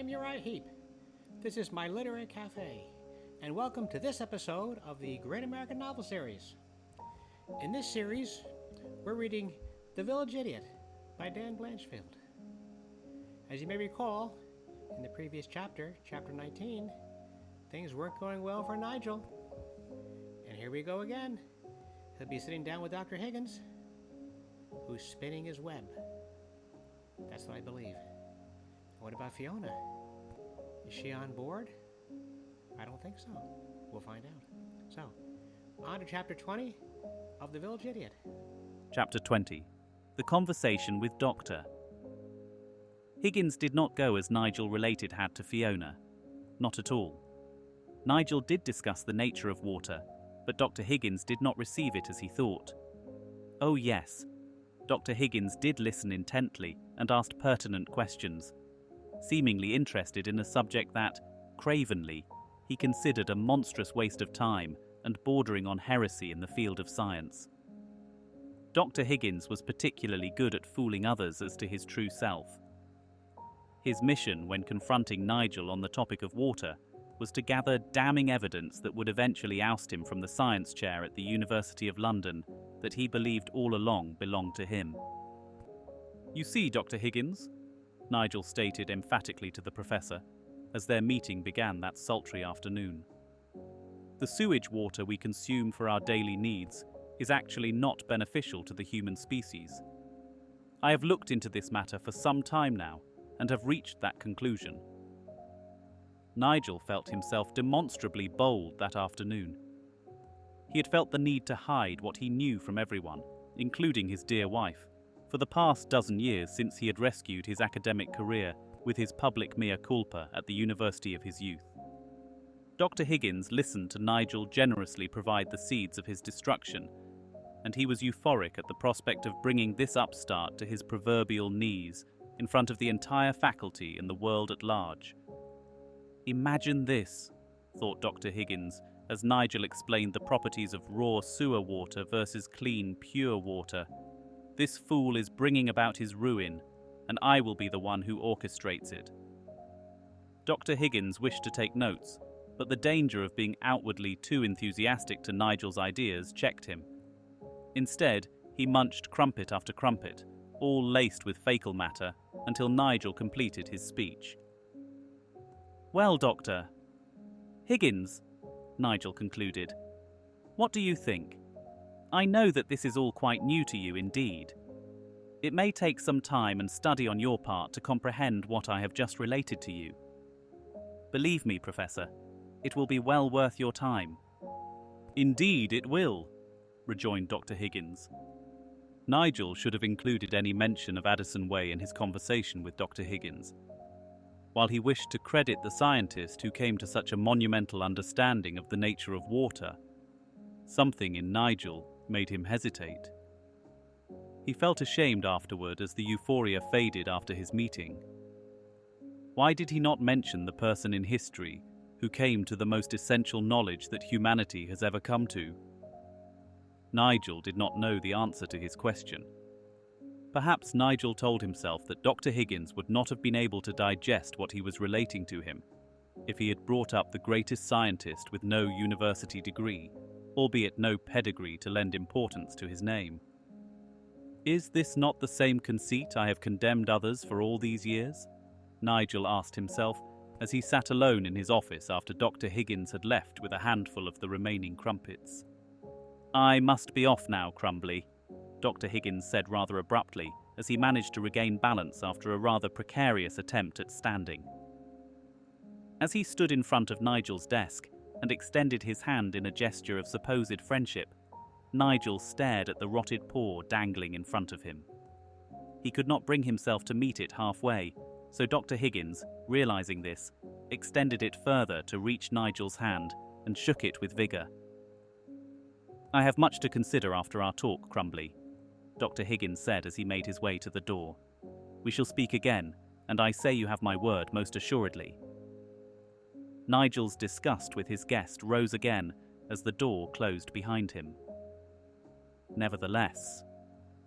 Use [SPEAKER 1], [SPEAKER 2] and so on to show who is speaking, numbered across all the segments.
[SPEAKER 1] am Uriah Heep. This is my Literary Cafe, and welcome to this episode of the Great American Novel Series. In this series, we're reading The Village Idiot by Dan Blanchfield. As you may recall, in the previous chapter, chapter 19, things weren't going well for Nigel. And here we go again. He'll be sitting down with Dr. Higgins, who's spinning his web. That's what I believe. What about Fiona? Is she on board? I don't think so. We'll find out. So, on to chapter 20 of The Village Idiot.
[SPEAKER 2] Chapter 20. The Conversation with Doctor. Higgins did not go as Nigel related had to Fiona. Not at all. Nigel did discuss the nature of water, but Dr. Higgins did not receive it as he thought. Oh yes, Dr. Higgins did listen intently and asked pertinent questions, seemingly interested in a subject that, cravenly, he considered a monstrous waste of time and bordering on heresy in the field of science. Dr. Higgins was particularly good at fooling others as to his true self. His mission when confronting Nigel on the topic of water was to gather damning evidence that would eventually oust him from the science chair at the University of London that he believed all along belonged to him. "You see, Dr. Higgins," Nigel stated emphatically to the professor, as their meeting began that sultry afternoon. "The sewage water we consume for our daily needs is actually not beneficial to the human species. I have looked into this matter for some time now and have reached that conclusion." Nigel felt himself demonstrably bold that afternoon. He had felt the need to hide what he knew from everyone, including his dear wife, for the past dozen years since he had rescued his academic career with his public mea culpa at the university of his youth. Dr. Higgins listened to Nigel generously provide the seeds of his destruction, and he was euphoric at the prospect of bringing this upstart to his proverbial knees in front of the entire faculty and the world at large. "Imagine this," thought Dr. Higgins, as Nigel explained the properties of raw sewer water versus clean, pure water. "This fool is bringing about his ruin, and I will be the one who orchestrates it." Dr. Higgins wished to take notes, but the danger of being outwardly too enthusiastic to Nigel's ideas checked him. Instead, he munched crumpet after crumpet, all laced with fecal matter, until Nigel completed his speech. "Well, Doctor Higgins," Nigel concluded, "what do you think? I know that this is all quite new to you indeed. It may take some time and study on your part to comprehend what I have just related to you. Believe me, Professor, it will be well worth your time." "Indeed it will," rejoined Dr. Higgins. Nigel should have included any mention of Addison Way in his conversation with Dr. Higgins. While he wished to credit the scientist who came to such a monumental understanding of the nature of water, something in Nigel made him hesitate. He felt ashamed afterward as the euphoria faded after his meeting. Why did he not mention the person in history who came to the most essential knowledge that humanity has ever come to? Nigel did not know the answer to his question. Perhaps Nigel told himself that Dr. Higgins would not have been able to digest what he was relating to him if he had brought up the greatest scientist with no university degree, albeit no pedigree to lend importance to his name. "Is this not the same conceit I have condemned others for all these years?" Nigel asked himself as he sat alone in his office after Dr. Higgins had left with a handful of the remaining crumpets. "I must be off now, Crumbly," Dr. Higgins said rather abruptly as he managed to regain balance after a rather precarious attempt at standing. As he stood in front of Nigel's desk and extended his hand in a gesture of supposed friendship, Nigel stared at the rotted paw dangling in front of him. He could not bring himself to meet it halfway, so Dr. Higgins, realizing this, extended it further to reach Nigel's hand and shook it with vigor. "I have much to consider after our talk, Crumbly," Dr. Higgins said as he made his way to the door. "We shall speak again, and I say you have my word most assuredly." Nigel's disgust with his guest rose again as the door closed behind him. "Nevertheless,"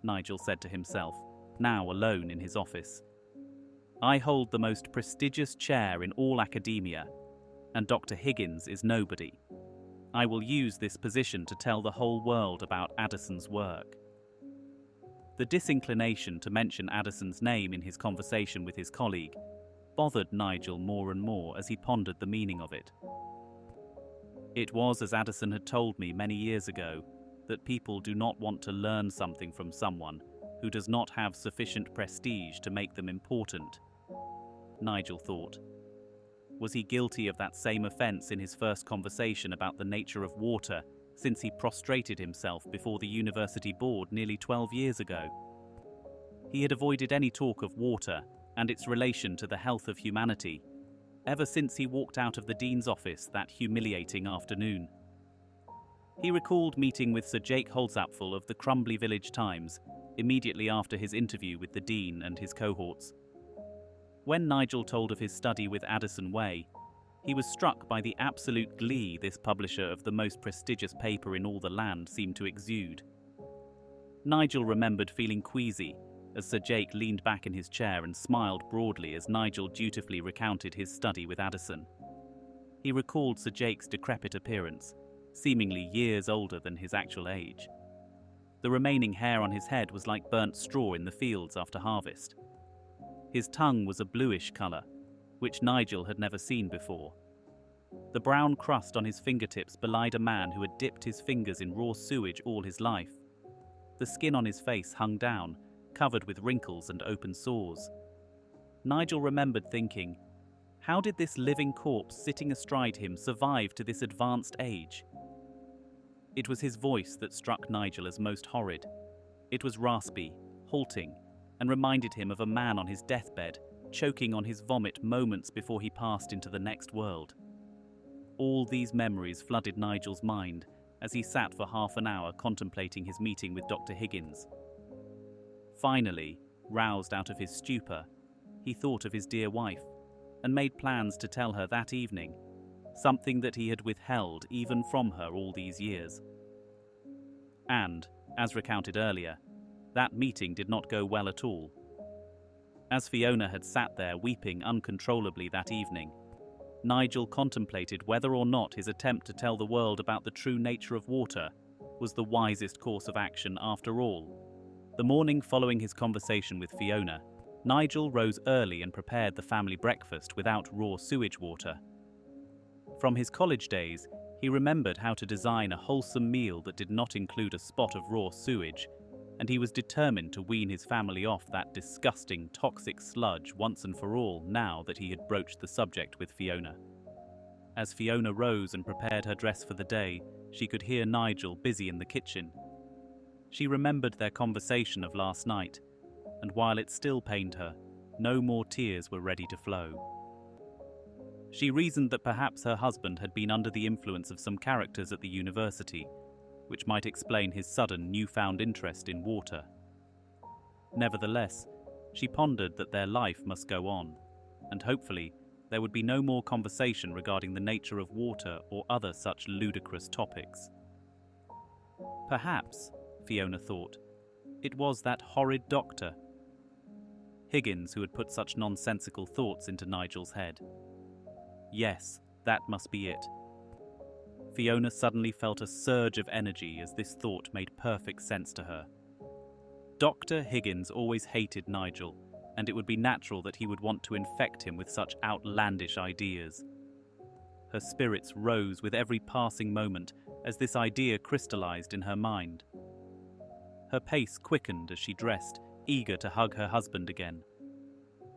[SPEAKER 2] Nigel said to himself, now alone in his office, I hold the most prestigious chair in all academia, and Dr. Higgins is nobody. I will use this position to tell the whole world about Addison's work." The disinclination to mention Addison's name in his conversation with his colleague bothered Nigel more and more as he pondered the meaning of it. It was as Addison had told me many years ago, that people do not want to learn something from someone who does not have sufficient prestige to make them important, Nigel thought. Was he guilty of that same offence in his first conversation about the nature of water since he prostrated himself before the university board nearly 12 years ago? He had avoided any talk of water and its relation to the health of humanity ever since he walked out of the dean's office that humiliating afternoon. He recalled meeting with Sir Jake Holdsapfel of the Crumbly Village Times immediately after his interview with the dean and his cohorts. When Nigel told of his study with Addison Way, he was struck by the absolute glee this publisher of the most prestigious paper in all the land seemed to exude. Nigel remembered feeling queasy as Sir Jake leaned back in his chair and smiled broadly as Nigel dutifully recounted his study with Addison. He recalled Sir Jake's decrepit appearance, seemingly years older than his actual age. The remaining hair on his head was like burnt straw in the fields after harvest. His tongue was a bluish colour, which Nigel had never seen before. The brown crust on his fingertips belied a man who had dipped his fingers in raw sewage all his life. The skin on his face hung down, covered with wrinkles and open sores. Nigel remembered thinking, how did this living corpse sitting astride him survive to this advanced age? It was his voice that struck Nigel as most horrid. It was raspy, halting, and reminded him of a man on his deathbed, choking on his vomit moments before he passed into the next world. All these memories flooded Nigel's mind as he sat for half an hour contemplating his meeting with Dr. Higgins. Finally, roused out of his stupor, he thought of his dear wife and made plans to tell her that evening, something that he had withheld even from her all these years. And, as recounted earlier, that meeting did not go well at all. As Fiona had sat there weeping uncontrollably that evening, Nigel contemplated whether or not his attempt to tell the world about the true nature of water was the wisest course of action after all. The morning following his conversation with Fiona, Nigel rose early and prepared the family breakfast without raw sewage water. From his college days, he remembered how to design a wholesome meal that did not include a spot of raw sewage, and he was determined to wean his family off that disgusting, toxic sludge once and for all now that he had broached the subject with Fiona. As Fiona rose and prepared her dress for the day, she could hear Nigel busy in the kitchen. She remembered their conversation of last night, and while it still pained her, no more tears were ready to flow. She reasoned that perhaps her husband had been under the influence of some characters at the university, which might explain his sudden newfound interest in water. Nevertheless, she pondered that their life must go on, and hopefully there would be no more conversation regarding the nature of water or other such ludicrous topics. Perhaps, Fiona thought, it was that horrid doctor, Higgins, who had put such nonsensical thoughts into Nigel's head. Yes, that must be it. Fiona suddenly felt a surge of energy as this thought made perfect sense to her. Dr. Higgins always hated Nigel, and it would be natural that he would want to infect him with such outlandish ideas. Her spirits rose with every passing moment as this idea crystallized in her mind. Her pace quickened as she dressed, eager to hug her husband again.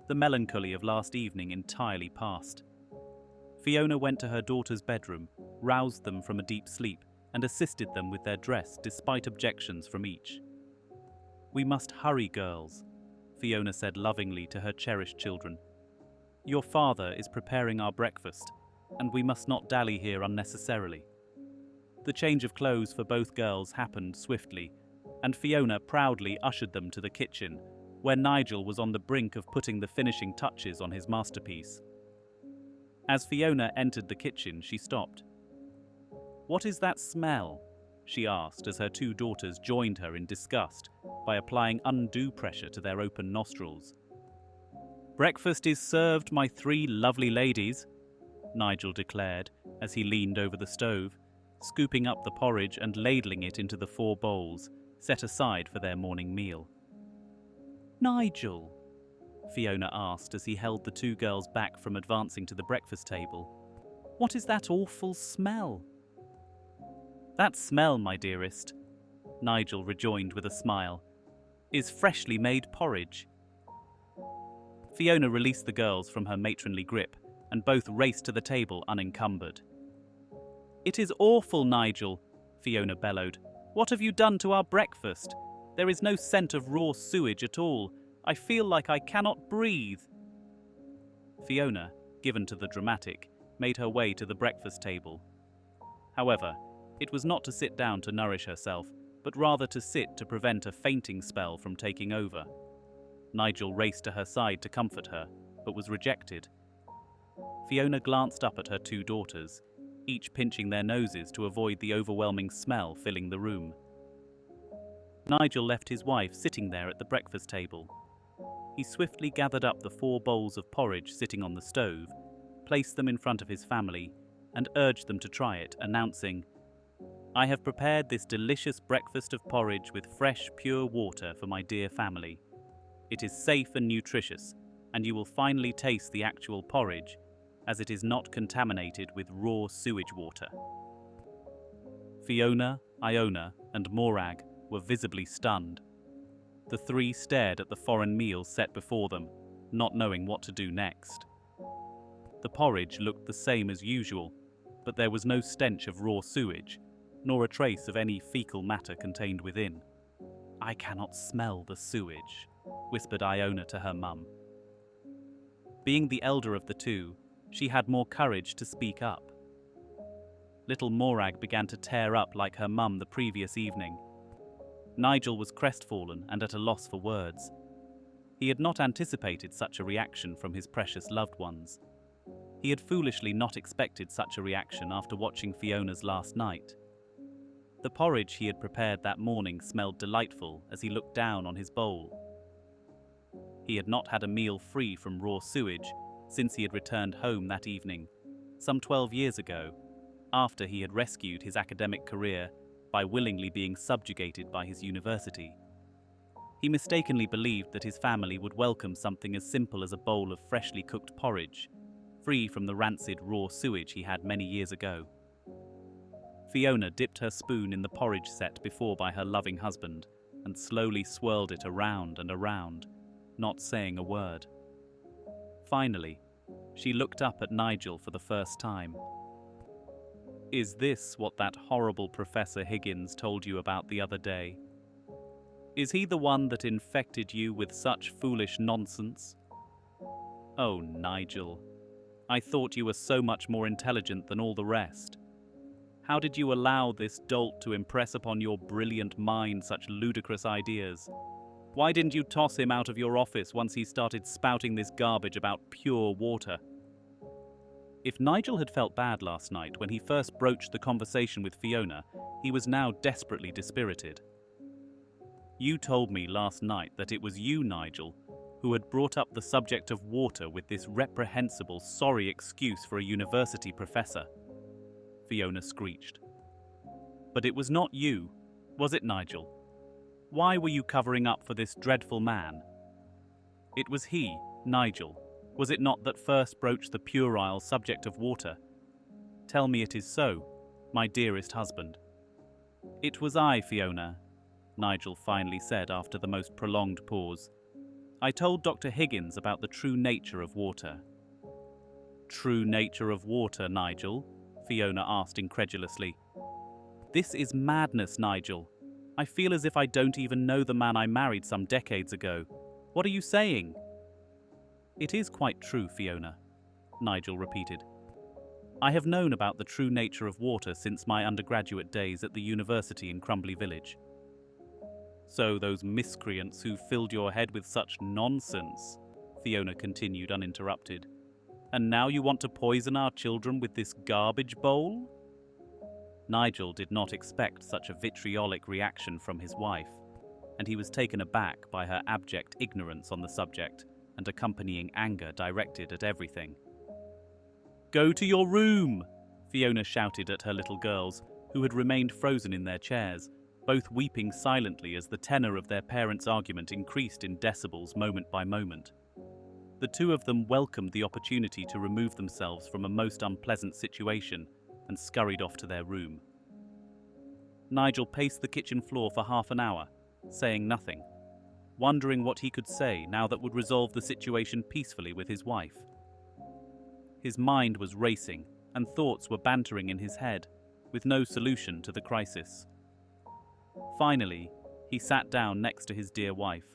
[SPEAKER 2] The melancholy of last evening entirely passed. Fiona went to her daughter's bedroom, roused them from a deep sleep, and assisted them with their dress despite objections from each. "We must hurry, girls," Fiona said lovingly to her cherished children. "Your father is preparing our breakfast, and we must not dally here unnecessarily." The change of clothes for both girls happened swiftly, and Fiona proudly ushered them to the kitchen, where Nigel was on the brink of putting the finishing touches on his masterpiece. As Fiona entered the kitchen, she stopped. "What is that smell?" she asked as her two daughters joined her in disgust by applying undue pressure to their open nostrils. Breakfast is served, my 3 lovely ladies, Nigel declared as he leaned over the stove, scooping up the porridge and ladling it into the 4 bowls set aside for their morning meal. Nigel, Fiona asked as he held the 2 girls back from advancing to the breakfast table, what is that awful smell? That smell, my dearest, Nigel rejoined with a smile, is freshly made porridge. Fiona released the girls from her matronly grip, and both raced to the table unencumbered. It is awful, Nigel, Fiona bellowed. What have you done to our breakfast? There is no scent of raw sewage at all. I feel like I cannot breathe. Fiona, given to the dramatic, made her way to the breakfast table. However, it was not to sit down to nourish herself, but rather to sit to prevent a fainting spell from taking over. Nigel raced to her side to comfort her, but was rejected. Fiona glanced up at her 2 daughters, each pinching their noses to avoid the overwhelming smell filling the room. Nigel left his wife sitting there at the breakfast table. He swiftly gathered up the 4 bowls of porridge sitting on the stove, placed them in front of his family, and urged them to try it, announcing, I have prepared this delicious breakfast of porridge with fresh, pure water for my dear family. It is safe and nutritious, and you will finally taste the actual porridge, as it is not contaminated with raw sewage water. Fiona, Iona, and Morag were visibly stunned. The 3 stared at the foreign meal set before them, not knowing what to do next. The porridge looked the same as usual, but there was no stench of raw sewage, nor a trace of any fecal matter contained within. I cannot smell the sewage, whispered Iona to her mum. Being the elder of the 2, she had more courage to speak up. Little Morag began to tear up like her mum the previous evening. Nigel was crestfallen and at a loss for words. He had not anticipated such a reaction from his precious loved ones. He had foolishly not expected such a reaction after watching Fiona's last night. The porridge he had prepared that morning smelled delightful as he looked down on his bowl. He had not had a meal free from raw sewage since he had returned home that evening, some 12 years ago, after he had rescued his academic career by willingly being subjugated by his university. He mistakenly believed that his family would welcome something as simple as a bowl of freshly cooked porridge, free from the rancid raw sewage he had many years ago. Fiona dipped her spoon in the porridge set before by her loving husband and slowly swirled it around and around, not saying a word. Finally, she looked up at Nigel for the first time. Is this what that horrible Professor Higgins told you about the other day? Is he the one that infected you with such foolish nonsense? Oh, Nigel, I thought you were so much more intelligent than all the rest. How did you allow this dolt to impress upon your brilliant mind such ludicrous ideas? Why didn't you toss him out of your office once he started spouting this garbage about pure water? If Nigel had felt bad last night when he first broached the conversation with Fiona, he was now desperately dispirited. You told me last night that it was you, Nigel, who had brought up the subject of water with this reprehensible, sorry excuse for a university professor, Fiona screeched. But it was not you, was it, Nigel? Why were you covering up for this dreadful man? It was he, Nigel, was it not, that first broached the puerile subject of water? Tell me it is so, my dearest husband. It was I, Fiona, Nigel finally said after the most prolonged pause. I told Dr. Higgins about the true nature of water. True nature of water, Nigel? Fiona asked incredulously. This is madness, Nigel. I feel as if I don't even know the man I married some decades ago. What are you saying? It is quite true, Fiona, Nigel repeated. I have known about the true nature of water since my undergraduate days at the university in Crumbly Village. So those miscreants who filled your head with such nonsense, Fiona continued uninterrupted. And now you want to poison our children with this garbage bowl? Nigel did not expect such a vitriolic reaction from his wife, and he was taken aback by her abject ignorance on the subject and accompanying anger directed at everything. "Go to your room!" Fiona shouted at her little girls, who had remained frozen in their chairs, both weeping silently as the tenor of their parents' argument increased in decibels moment by moment. The two of them welcomed the opportunity to remove themselves from a most unpleasant situation and scurried off to their room. Nigel paced the kitchen floor for half an hour, saying nothing, wondering what he could say now that would resolve the situation peacefully with his wife. His mind was racing, and thoughts were bantering in his head, with no solution to the crisis. Finally, he sat down next to his dear wife.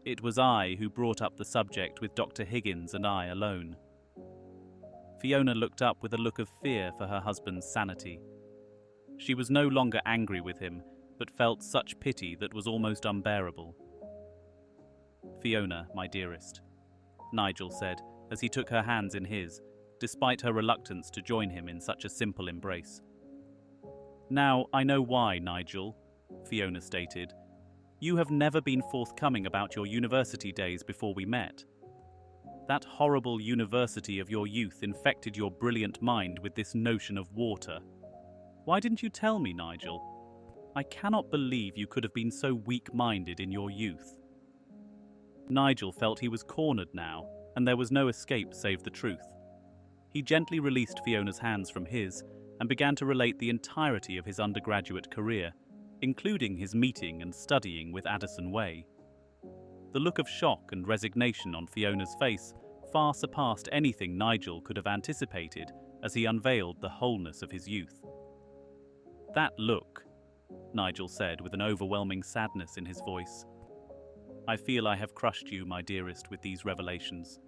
[SPEAKER 2] It was I who brought up the subject with Dr. Higgins and I alone. Fiona looked up with a look of fear for her husband's sanity. She was no longer angry with him, but felt such pity that was almost unbearable. "Fiona, my dearest," Nigel said as he took her hands in his, despite her reluctance to join him in such a simple embrace. "Now, I know why, Nigel," Fiona stated. "You have never been forthcoming about your university days before we met. That horrible university of your youth infected your brilliant mind with this notion of water. Why didn't you tell me, Nigel? I cannot believe you could have been so weak-minded in your youth." Nigel felt he was cornered now, and there was no escape save the truth. He gently released Fiona's hands from his and began to relate the entirety of his undergraduate career, including his meeting and studying with Addison Way. The look of shock and resignation on Fiona's face far surpassed anything Nigel could have anticipated as he unveiled the wholeness of his youth. "That look," Nigel said with an overwhelming sadness in his voice. "I feel I have crushed you, my dearest, with these revelations."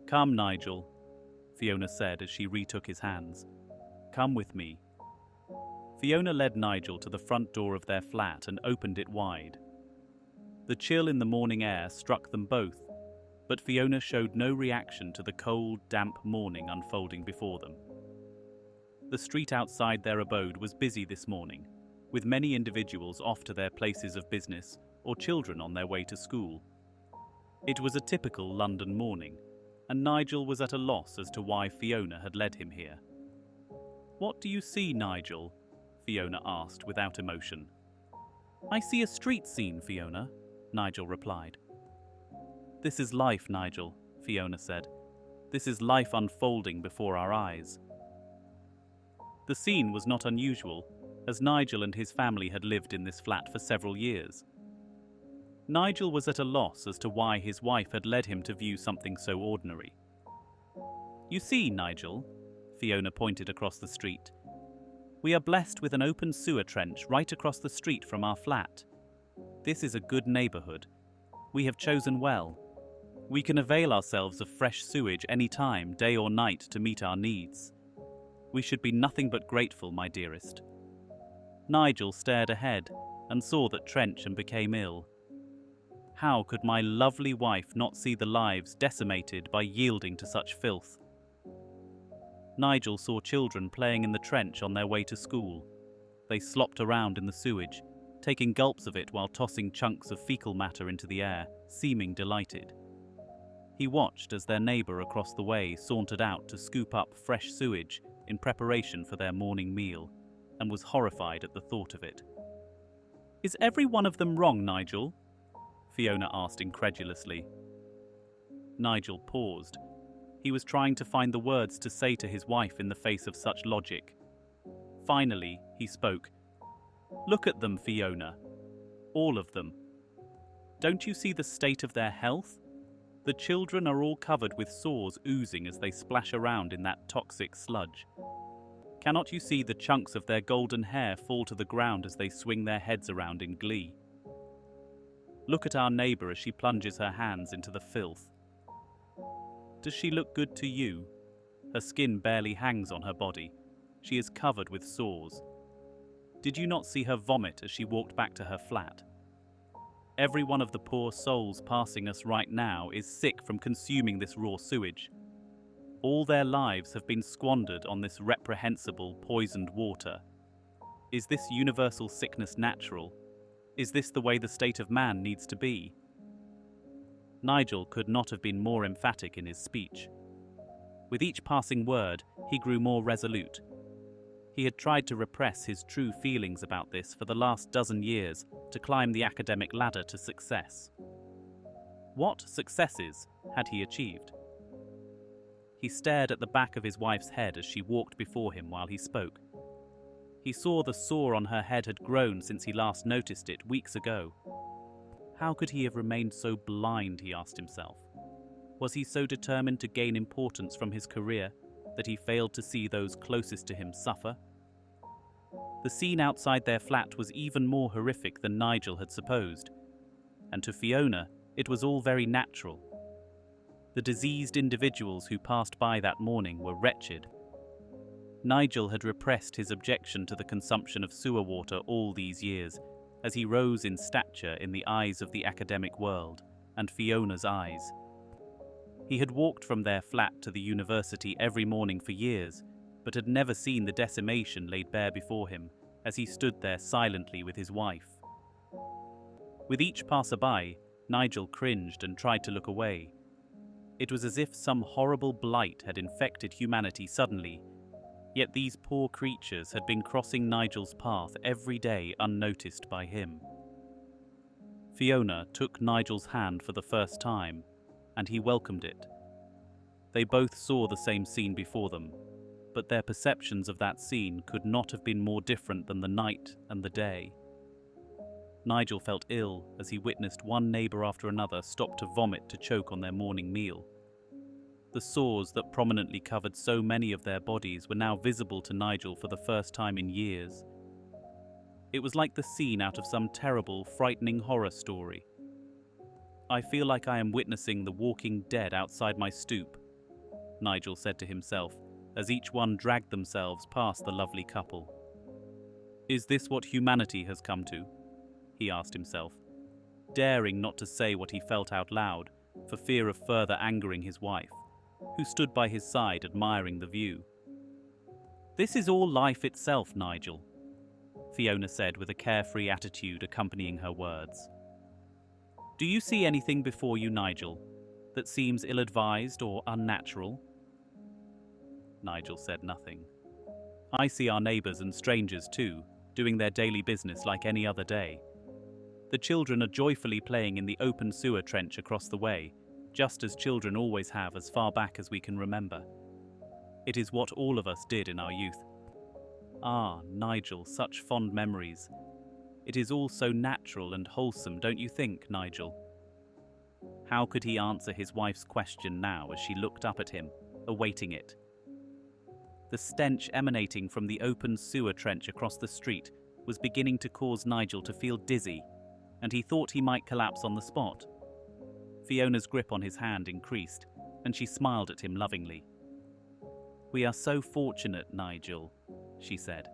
[SPEAKER 2] "Come, Nigel," Fiona said as she retook his hands. "Come with me." Fiona led Nigel to the front door of their flat and opened it wide. The chill in the morning air struck them both, but Fiona showed no reaction to the cold, damp morning unfolding before them. The street outside their abode was busy this morning, with many individuals off to their places of business or children on their way to school. It was a typical London morning, and Nigel was at a loss as to why Fiona had led him here. "What do you see, Nigel?" Fiona asked without emotion. "I see a street scene, Fiona," Nigel replied. "This is life, Nigel," Fiona said. "This is life unfolding before our eyes." The scene was not unusual, as Nigel and his family had lived in this flat for several years. Nigel was at a loss as to why his wife had led him to view something so ordinary. "You see, Nigel," Fiona pointed across the street, "we are blessed with an open sewer trench right across the street from our flat. This is a good neighbourhood. We have chosen well. We can avail ourselves of fresh sewage any time, day or night, to meet our needs. We should be nothing but grateful, my dearest." Nigel stared ahead and saw that trench and became ill. How could my lovely wife not see the lives decimated by yielding to such filth? Nigel saw children playing in the trench on their way to school. They slopped around in the sewage, taking gulps of it while tossing chunks of fecal matter into the air, seeming delighted. He watched as their neighbour across the way sauntered out to scoop up fresh sewage in preparation for their morning meal, and was horrified at the thought of it. "Is every one of them wrong, Nigel?" Fiona asked incredulously. Nigel paused. He was trying to find the words to say to his wife in the face of such logic. Finally, he spoke. "Look at them, Fiona. All of them. Don't you see the state of their health? The children are all covered with sores oozing as they splash around in that toxic sludge. Cannot you see the chunks of their golden hair fall to the ground as they swing their heads around in glee? Look at our neighbour as she plunges her hands into the filth. Does she look good to you? Her skin barely hangs on her body. She is covered with sores. Did you not see her vomit as she walked back to her flat? Every one of the poor souls passing us right now is sick from consuming this raw sewage. All their lives have been squandered on this reprehensible, poisoned water. Is this universal sickness natural? Is this the way the state of man needs to be?" Nigel could not have been more emphatic in his speech. With each passing word, he grew more resolute. He had tried to repress his true feelings about this for the last dozen years to climb the academic ladder to success. What successes had he achieved? He stared at the back of his wife's head as she walked before him while he spoke. He saw the sore on her head had grown since he last noticed it weeks ago. How could he have remained so blind, he asked himself. Was he so determined to gain importance from his career that he failed to see those closest to him suffer? The scene outside their flat was even more horrific than Nigel had supposed, and to Fiona it was all very natural. The diseased individuals who passed by that morning were wretched. Nigel had repressed his objection to the consumption of sewer water all these years, as he rose in stature in the eyes of the academic world, and Fiona's eyes. He had walked from their flat to the university every morning for years, but had never seen the decimation laid bare before him as he stood there silently with his wife. With each passerby, Nigel cringed and tried to look away. It was as if some horrible blight had infected humanity suddenly, yet these poor creatures had been crossing Nigel's path every day unnoticed by him. Fiona took Nigel's hand for the first time, and he welcomed it. They both saw the same scene before them, but their perceptions of that scene could not have been more different than the night and the day. Nigel felt ill as he witnessed one neighbour after another stop to vomit to choke on their morning meal. The sores that prominently covered so many of their bodies were now visible to Nigel for the first time in years. It was like the scene out of some terrible, frightening horror story. "I feel like I am witnessing the walking dead outside my stoop," Nigel said to himself as each one dragged themselves past the lovely couple. "Is this what humanity has come to?" he asked himself, daring not to say what he felt out loud for fear of further angering his wife, who stood by his side admiring the view. "This is all life itself, Nigel," Fiona said with a carefree attitude accompanying her words. "Do you see anything before you, Nigel, that seems ill-advised or unnatural?" Nigel said nothing. "I see our neighbours and strangers too, doing their daily business like any other day. The children are joyfully playing in the open sewer trench across the way, just as children always have as far back as we can remember. It is what all of us did in our youth. Ah, Nigel, such fond memories. It is all so natural and wholesome, don't you think, Nigel?" How could he answer his wife's question now as she looked up at him, awaiting it? The stench emanating from the open sewer trench across the street was beginning to cause Nigel to feel dizzy, and he thought he might collapse on the spot. Fiona's grip on his hand increased, and she smiled at him lovingly. "We are so fortunate, Nigel," she said.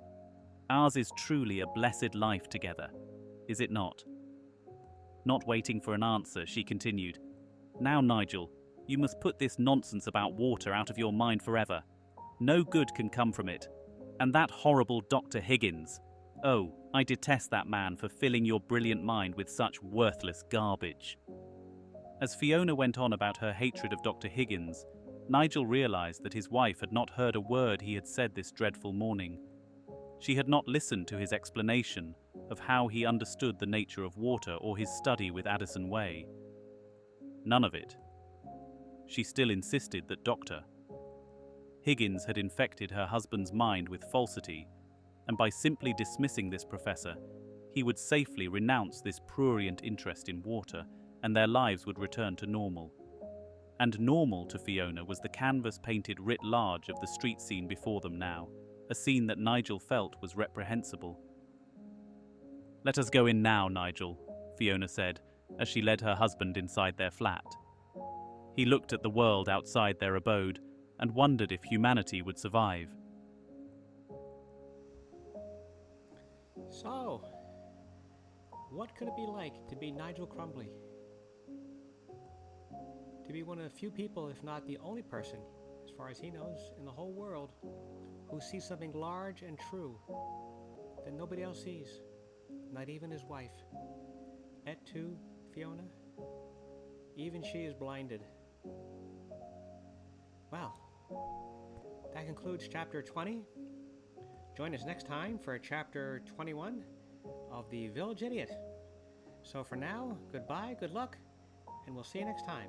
[SPEAKER 2] "Ours is truly a blessed life together, is it not?" Not waiting for an answer, she continued, "Now, Nigel, you must put this nonsense about water out of your mind forever. No good can come from it. And that horrible Dr. Higgins. Oh, I detest that man for filling your brilliant mind with such worthless garbage." As Fiona went on about her hatred of Dr. Higgins, Nigel realised that his wife had not heard a word he had said this dreadful morning. She had not listened to his explanation of how he understood the nature of water or his study with Addison Way. None of it. She still insisted that Dr. Higgins had infected her husband's mind with falsity, and by simply dismissing this professor, he would safely renounce this prurient interest in water, and their lives would return to normal. And normal to Fiona was the canvas painted writ large of the street scene before them now, a scene that Nigel felt was reprehensible. "Let us go in now, Nigel," Fiona said, as she led her husband inside their flat. He looked at the world outside their abode and wondered if humanity would survive.
[SPEAKER 1] So, what could it be like to be Nigel Crumbly? To be one of the few people, if not the only person, as far as he knows, in the whole world, who sees something large and true that nobody else sees, not even his wife. Et tu, Fiona? Even she is blinded. Well, that concludes chapter 20. Join us next time for chapter 21 of The Village Idiot. So for now, goodbye, good luck, and we'll see you next time.